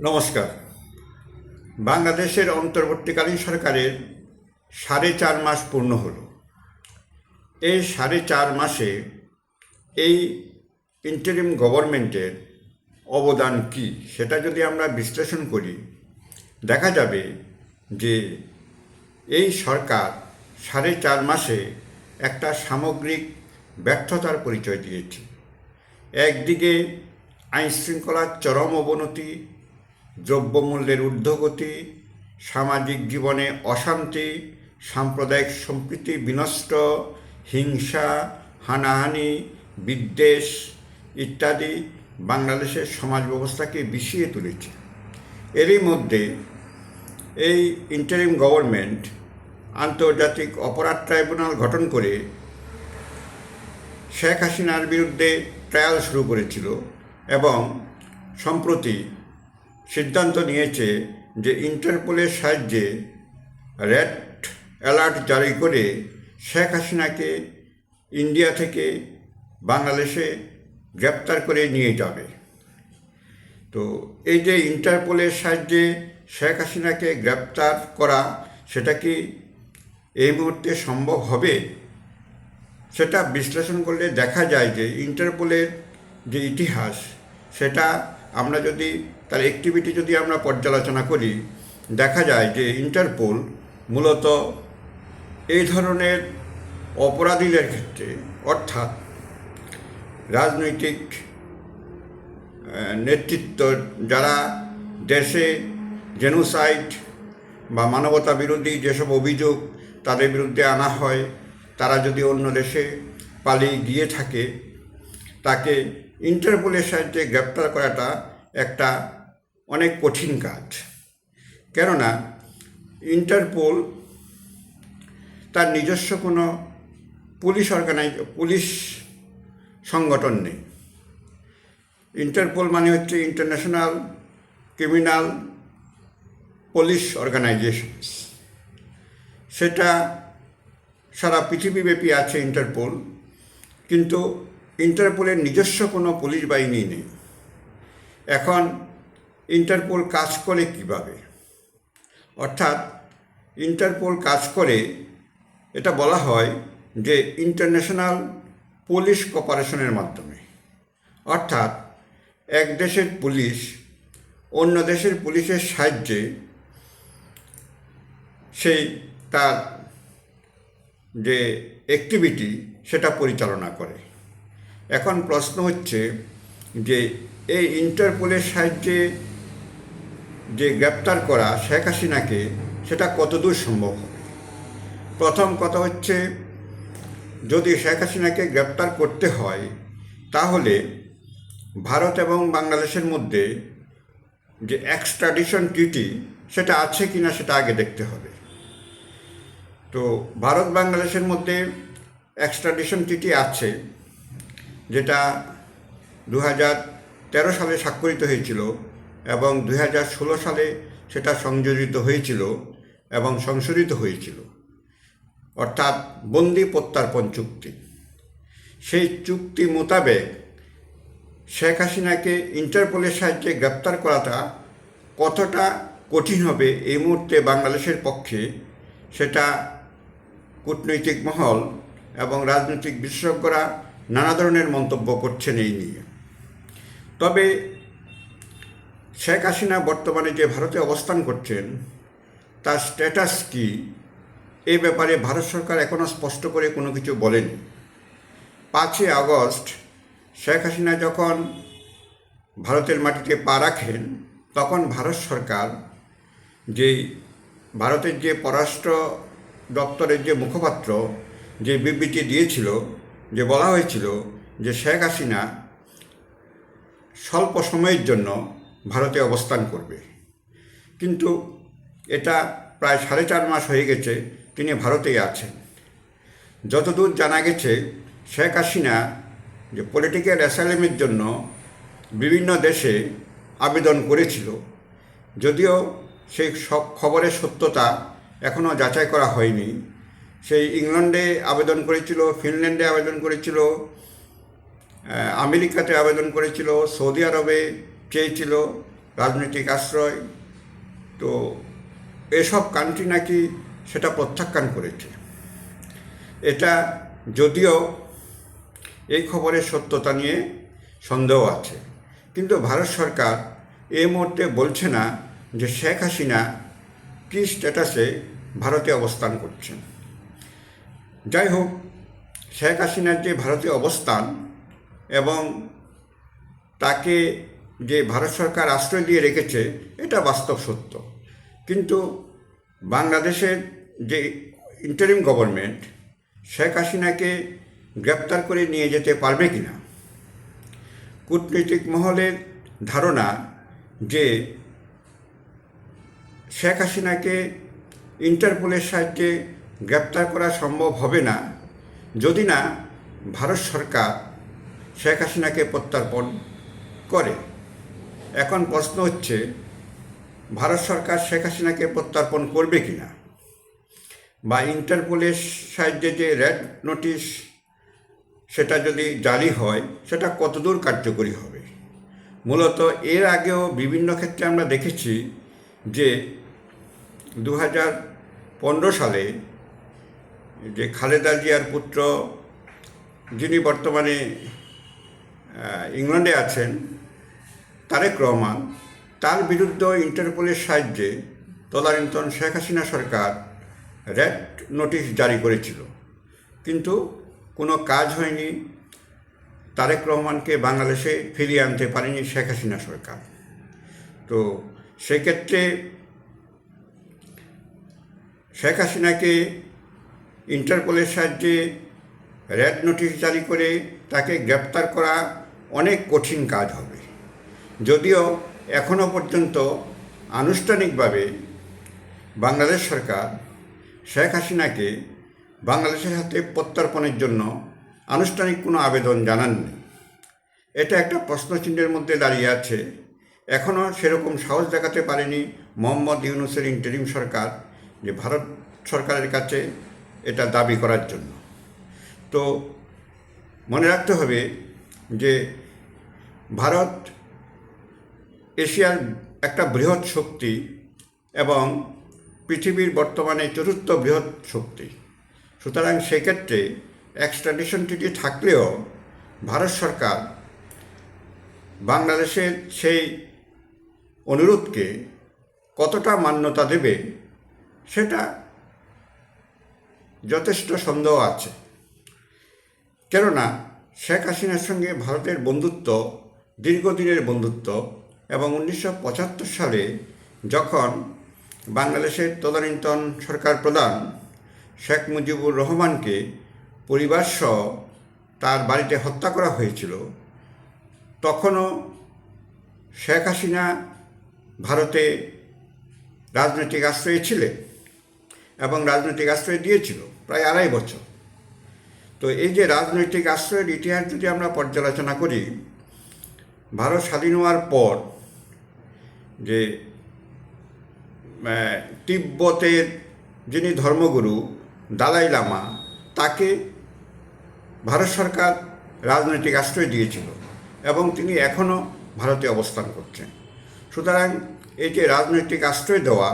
নমস্কার। বাংলাদেশের অন্তর্বর্তীকালীন সরকারের 4.5 মাস পূর্ণ হলো। এই 4.5 মাসে এই ইন্টারিম গভর্নমেন্টের অবদান কি সেটা যদি আমরা বিশ্লেষণ করি, দেখা যাবে যে এই সরকার 4.5 মাসে একটা সামগ্রিক ব্যর্থতার পরিচয় দিয়েছে। একদিকে আইনশৃঙ্খলার চরম অবনতি, দ্রব্যমূল্যের ঊর্ধ্বগতি, সামাজিক জীবনে অশান্তি, সাম্প্রদায়িক সম্প্রীতি বিনষ্ট, হিংসা, হানাহানি, বিদ্বেষ ইত্যাদি বাংলাদেশের সমাজ ব্যবস্থাকে বিষিয়ে তুলেছে। এরই মধ্যে এই ইন্টারিম গভর্নমেন্ট আন্তর্জাতিক অপরাধ ট্রাইব্যুনাল গঠন করে শেখ হাসিনার বিরুদ্ধে ট্রায়াল শুরু করেছিল এবং সম্প্রতি সিদ্ধান্ত নিয়েছে যে ইন্টারপোলের সাহায্যে রেড অ্যালার্ট জারি করে শেখ হাসিনাকে ইন্ডিয়া থেকে বাংলাদেশে গ্রেপ্তার করে নিয়ে যাবে। তো এই যে ইন্টারপোলের সাহায্যে শেখ হাসিনাকে গ্রেপ্তার করা, সেটা কি এই মুহূর্তে সম্ভব হবে? সেটা বিশ্লেষণ করলে দেখা যায় যে ইন্টারপোলের যে ইতিহাস, সেটা আমরা যদি তার অ্যাক্টিভিটি যদি আমরা পর্যালোচনা করি, দেখা যায় যে ইন্টারপোল মূলত এই ধরনের অপরাধীদের ক্ষেত্রে, অর্থাৎ রাজনৈতিক নেতৃত্ব যারা দেশে জেনোসাইড বা মানবতা বিরোধী যেসব অভিযোগ তাদের বিরুদ্ধে আনা হয়, তারা যদি অন্য দেশে পালিয়ে গিয়ে থাকে, তাকে ইন্টারপোলের সাহায্যে গ্রেপ্তার করাটা একটা অনেক কঠিন কাজ। কেননা ইন্টারপোল তার নিজস্ব কোনো পুলিশ সংগঠন নেই। ইন্টারপোল মানে হচ্ছে ইন্টারন্যাশনাল ক্রিমিনাল পুলিশ অর্গানাইজেশন। সেটা সারা পৃথিবীব্যাপী আছে ইন্টারপোল, কিন্তু ইন্টারপোলের নিজস্ব কোনো পুলিশ বাহিনী নেই। এখন ইন্টারপোল কাজ করে কিভাবে? অর্থাৎ ইন্টারপোল কাজ করে, এটা বলা হয় যে ইন্টারন্যাশনাল পুলিশ কোঅপারেশনের মাধ্যমে। অর্থাৎ এক দেশের পুলিশ অন্য দেশের পুলিশের সাহায্যে সেই তার যে অ্যাক্টিভিটি সেটা পরিচালনা করে। এখন প্রশ্ন হচ্ছে যে এই ইন্টারপোলের সাহায্যে যে গ্রেপ্তার করা শেখ হাসিনাকে, সেটা কতদূর সম্ভব হবে? প্রথম কথা হচ্ছে, যদি শেখ হাসিনাকে গ্রেপ্তার করতে হয়, তাহলে ভারত এবং বাংলাদেশের মধ্যে যে এক্সট্রাডিশন ট্রিটি সেটা আছে কি না সেটা আগে দেখতে হবে। তো ভারত বাংলাদেশের মধ্যে এক্সট্রাডিশন ট্রিটি আছে, যেটা 2013 সালে স্বাক্ষরিত হয়েছিল এবং 2016 সালে সেটা সংযোজিত হয়েছিল এবং সংশোধিত হয়েছিল, অর্থাৎ বন্দি প্রত্যর্পণ চুক্তি। সেই চুক্তি মোতাবেক শেখ হাসিনাকে ইন্টারপোলের সাহায্যে গ্রেপ্তার করাটা কতটা কঠিন হবে এই মুহূর্তে বাংলাদেশের পক্ষে, সেটা কূটনৈতিক মহল এবং রাজনৈতিক বিশেষজ্ঞরা নানা ধরনের মন্তব্য করছেন এই নিয়ে। তবে শেখ হাসিনা বর্তমানে যে ভারতে অবস্থান করছেন, তার স্ট্যাটাস কি, এই ব্যাপারে ভারত সরকার এখনও স্পষ্ট করে কোনো কিছু বলেনি। 5 আগস্ট শেখ হাসিনা যখন ভারতের মাটিতে পা রাখেন, তখন ভারত সরকার ভারতের যে পররাষ্ট্র দপ্তরের যে মুখপাত্র যে বিবৃতি দিয়েছিল, যে বলা হয়েছিল যে শেখ হাসিনা স্বল্প সময়ের জন্য ভারতে অবস্থান করবে। কিন্তু এটা প্রায় 4.5 মাস হয়ে গেছে তিনি ভারতেই আছেন। যতদূর জানা গেছে, শেখ হাসিনা যে পলিটিক্যাল অ্যাসাইলামের জন্য বিভিন্ন দেশে আবেদন করেছিল, যদিও সেই সব খবরের সত্যতা এখনও যাচাই করা হয়নি। সেই ইংল্যান্ডে আবেদন করেছিল, ফিনল্যান্ডে আবেদন করেছিল, আমেরিকাতে আবেদন করেছিল, সৌদি আরবে চেয়েছিল, রাজনৈতিক আশ্রয়, তো এসব কান্ট্রি নাকি সেটা প্রত্যাখ্যান করেছে। এটা যদিও এই খবরের সত্যতা নিয়ে সন্দেহ আছে, কিন্তু ভারত সরকার এই মুহূর্তে বলছে না যে শেখ হাসিনা কী স্ট্যাটাসে ভারতে অবস্থান করছেন। যাই হোক, শেখ হাসিনার যে ভারতে অবস্থান এবং তাকে যে ভারত সরকার আশ্রয় দিয়ে রেখেছে এটা বাস্তব সত্য, কিন্তু বাংলাদেশের যে ইন্টারিম গভর্নমেন্ট শেখ হাসিনাকে গ্রেপ্তার করে নিয়ে যেতে পারবে কি না। কূটনৈতিক মহলের ধারণা যে শেখ হাসিনাকে ইন্টারপোলের সাহায্যে গ্রেপ্তার করা সম্ভব হবে না যদি না ভারত সরকার শেখ হাসিনাকে প্রত্যর্পণ করে। এখন প্রশ্ন হচ্ছে, ভারত সরকার শেখ হাসিনাকে প্রত্যর্পণ করবে কি না, বা ইন্টারপোলের সাহায্যে যে রেড নোটিশ সেটা যদি জারি হয় সেটা কতদূর কার্যকরী হবে। মূলত এর আগেও বিভিন্ন ক্ষেত্রে আমরা দেখেছি যে 2015 সালে যে খালেদা জিয়ার পুত্র, যিনি বর্তমানে ইংল্যান্ডে আছেন, তারেক রহমান, তার বিরুদ্ধে ইন্টারপোলের সাহায্যে তদানীন্তন শেখ হাসিনা সরকার রেড নোটিশ জারি করেছিল, কিন্তু কোনো কাজ হয়নি। তারেক রহমানকে বাংলাদেশে ফিরিয়ে আনতে পারেনি শেখ হাসিনা সরকার। তো সেক্ষেত্রে শেখ হাসিনাকে ইন্টারপোলের সাহায্যে রেড নোটিশ জারি করে তাকে গ্রেপ্তার করা অনেক কঠিন কাজ হবে। যদিও এখনও পর্যন্ত আনুষ্ঠানিকভাবে বাংলাদেশ সরকার শেখ হাসিনাকে বাংলাদেশের হাতে প্রত্যর্পণের জন্য আনুষ্ঠানিক কোনো আবেদন জানাননি। এটা একটা প্রশ্নচিহ্নের মধ্যে দাঁড়িয়ে আছে। এখনও সেরকম সাহস দেখাতে পারেনি মোহাম্মদ ইউনূসের ইন্টারিম সরকার যে ভারত সরকারের কাছে এটা দাবি করার জন্য। তো মনে রাখতে হবে যে ভারত এশিয়ার একটা বৃহৎ শক্তি এবং পৃথিবীর বর্তমানে চতুর্থ বৃহৎ শক্তি। সুতরাং সেক্ষেত্রে এক্সট্রাডিশন ট্রিটি থাকলেও ভারত সরকার বাংলাদেশের সেই অনুরোধকে কতটা মান্যতা দেবে সেটা যথেষ্ট সন্দেহ আছে। কেননা শেখ হাসিনার সঙ্গে ভারতের বন্ধুত্ব দীর্ঘদিনের বন্ধুত্ব, এবং 1975 সালে যখন বাংলাদেশের তদানীন্তন সরকার প্রধান শেখ মুজিবুর রহমানকে পরিবারসহ তার বাড়িতে হত্যা করা হয়েছিল, তখনও শেখ হাসিনা ভারতে রাজনৈতিক আশ্রয়ে ছিলেন এবং রাজনৈতিক আশ্রয় দিয়েছিল প্রায় 2.5 বছর। তো এই যে রাজনৈতিক আশ্রয়ের ইতিহাস যদি আমরা পর্যালোচনা করি, ভারত স্বাধীন হওয়ার পর যে তিব্বতের যিনি ধর্মগুরু দালাই লামা, তাকে ভারত সরকার রাজনৈতিক আশ্রয় দিয়েছিল এবং তিনি এখনও ভারতে অবস্থান করছেন। সুতরাং এই যে রাজনৈতিক আশ্রয় দেওয়া,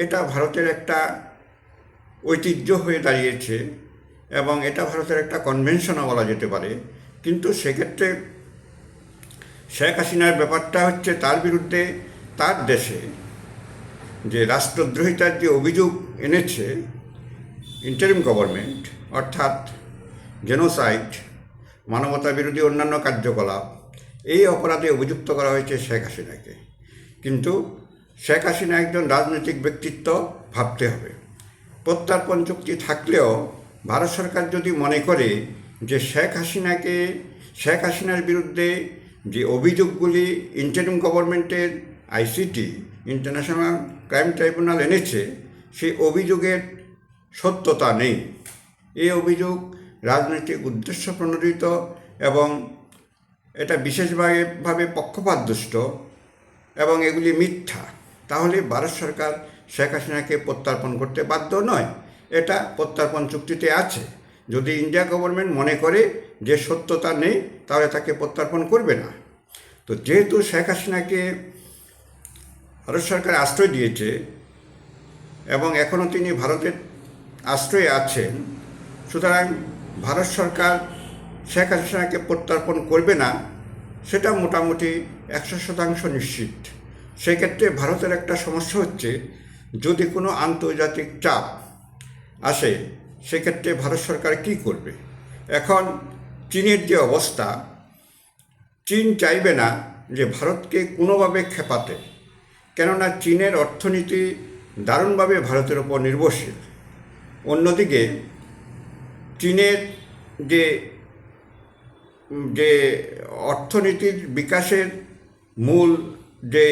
এটা ভারতের একটা ঐতিহ্য হয়ে দাঁড়িয়েছে এবং এটা ভারতের একটা কনভেনশনও বলা যেতে পারে। কিন্তু সেক্ষেত্রে শেখ হাসিনার ব্যাপারটা হচ্ছে, তার বিরুদ্ধে তার দেশে যে রাষ্ট্রদ্রোহিতার যে অভিযোগ এনেছে ইন্টারিম গভর্নমেন্ট, অর্থাৎ জেনোসাইড, মানবতা বিরোধী অন্যান্য কার্যকলাপ, এই অপরাধে অভিযুক্ত করা হয়েছে শেখ হাসিনাকে। কিন্তু শেখ হাসিনা একজন রাজনৈতিক ব্যক্তিত্ব, ভাবতে হবে। প্রত্যর্পণ চুক্তি থাকলেও ভারত সরকার যদি মনে করে যে শেখ হাসিনার বিরুদ্ধে যে অভিযোগগুলি ইন্টারিম গভর্নমেন্টের আইসিটি, ইন্টারন্যাশনাল ক্রাইম ট্রাইব্যুনাল এনেছে, সেই অভিযোগের সত্যতা নেই, এই অভিযোগ রাজনৈতিক উদ্দেশ্য প্রণোদিত এবং এটা বিশেষভাবে পক্ষপাতদুষ্ট এবং এগুলি মিথ্যা, তাহলে ভারত সরকার শেখ হাসিনাকে প্রত্যর্পণ করতে বাধ্য নয়। এটা প্রত্যর্পণ চুক্তিতে আছে। যদি ইন্ডিয়া গভর্নমেন্ট মনে করে যে সত্যতা নেই, তাহলে তাকে প্রত্যর্পণ করবে না। তো যেহেতু শেখ হাসিনাকে ভারত সরকার আশ্রয় দিয়েছে এবং এখনও তিনি ভারতের আশ্রয়ে আছেন। সুতরাং ভারত সরকার শেখ হাসিনাকে প্রত্যর্পণ করবে না, সেটা মোটামুটি 100% নিশ্চিত। সেক্ষেত্রে ভারতের একটা সমস্যা হচ্ছে, যদি কোনো আন্তর্জাতিক চাপ আসে সেক্ষেত্রে ভারত সরকার কী করবে। এখন চীনের যে অবস্থা, চীন চাইবে না যে ভারতকে কোনোভাবে খেপাতে, কেননা চীনের অর্থনীতি দারুণভাবে ভারতের ওপর নির্ভরশীল। অন্যদিকে চীনের যে যে অর্থনীতির বিকাশের মূল যে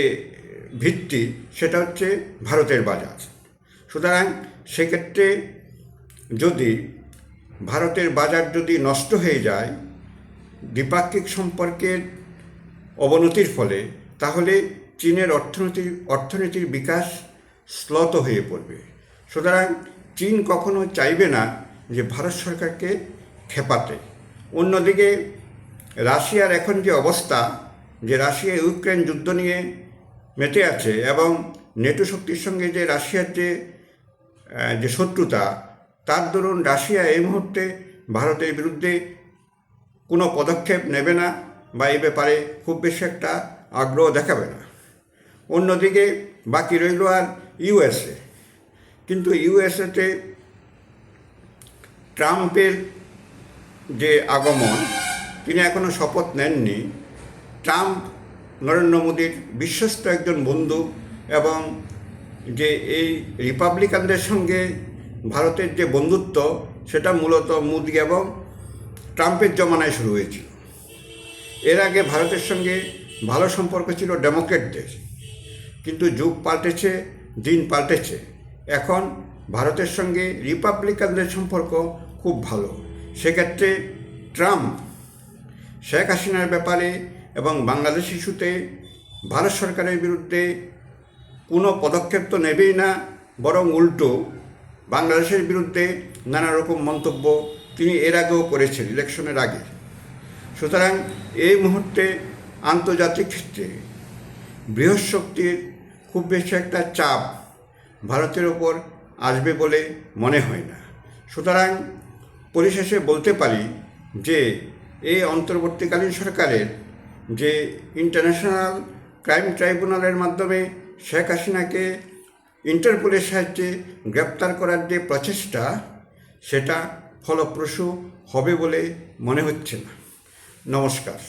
ভিত্তি সেটা হচ্ছে ভারতের বাজার। সুতরাং সেক্ষেত্রে যদি ভারতের বাজার যদি নষ্ট হয়ে যায় দ্বিপাক্ষিক সম্পর্কের অবনতির ফলে, তাহলে চীনের অর্থনীতির বিকাশ শ্লথ হয়ে পড়বে। সুতরাং চীন কখনো চাইবে না যে ভারত সরকারকে খেপাতে। অন্যদিকে রাশিয়ার এখন যে অবস্থা, যে রাশিয়া ইউক্রেন যুদ্ধ নিয়ে মেতে আছে এবং নেটো শক্তির সঙ্গে যে রাশিয়ার যে শত্রুতা, তার দরুন রাশিয়া এই মুহূর্তে ভারতের বিরুদ্ধে কোনো পদক্ষেপ নেবে না বা এই ব্যাপারে খুব বেশি একটা আগ্রহ দেখাবে না। অন্যদিকে বাকি রইল আর ইউএসএ। কিন্তু ইউএসএতে ট্রাম্পের যে আগমন, তিনি এখনও শপথ নেননি। ট্রাম্প নরেন্দ্র মোদীর বিশ্বস্ত একজন বন্ধু এবং যে এই রিপাবলিকানদের সঙ্গে ভারতের যে বন্ধুত্ব, সেটা মূলত মোদী এবং ট্রাম্পের জমানায় শুরু হয়েছিল। এর আগে ভারতের সঙ্গে ভালো সম্পর্ক ছিল ডেমোক্রেটদের, কিন্তু যুগ পাল্টেছে, দিন পাল্টেছে। এখন ভারতের সঙ্গে রিপাবলিকানদের সম্পর্ক খুব ভালো। সেক্ষেত্রে ট্রাম্প শেখ হাসিনার ব্যাপারে এবং বাংলাদেশ ইস্যুতে ভারত সরকারের বিরুদ্ধে কোনো পদক্ষেপ তো নেবেই না, বরং উল্টো বাংলাদেশের বিরুদ্ধে নানা রকম মন্তব্য তিনি এর আগেও করেছেন, ইলেকশনের আগে। সুতরাং এই মুহূর্তে আন্তর্জাতিক ক্ষেত্রে বৃহস্পতির খুব বেশি একটা চাপ ভারতের ওপর আসবে বলে মনে হয় না। সুতরাং পরিশেষে বলতে পারি যে এই অন্তর্বর্তীকালীন সরকারের যে ইন্টারন্যাশনাল ক্রাইম ট্রাইব্যুনালের মাধ্যমে শেখ হাসিনাকে ইন্টারপোলের সাহায্যে গ্রেপ্তার করার যে প্রচেষ্টা, সেটা ফলপ্রসূ হবে বলে মনে হচ্ছে না। নমস্কার।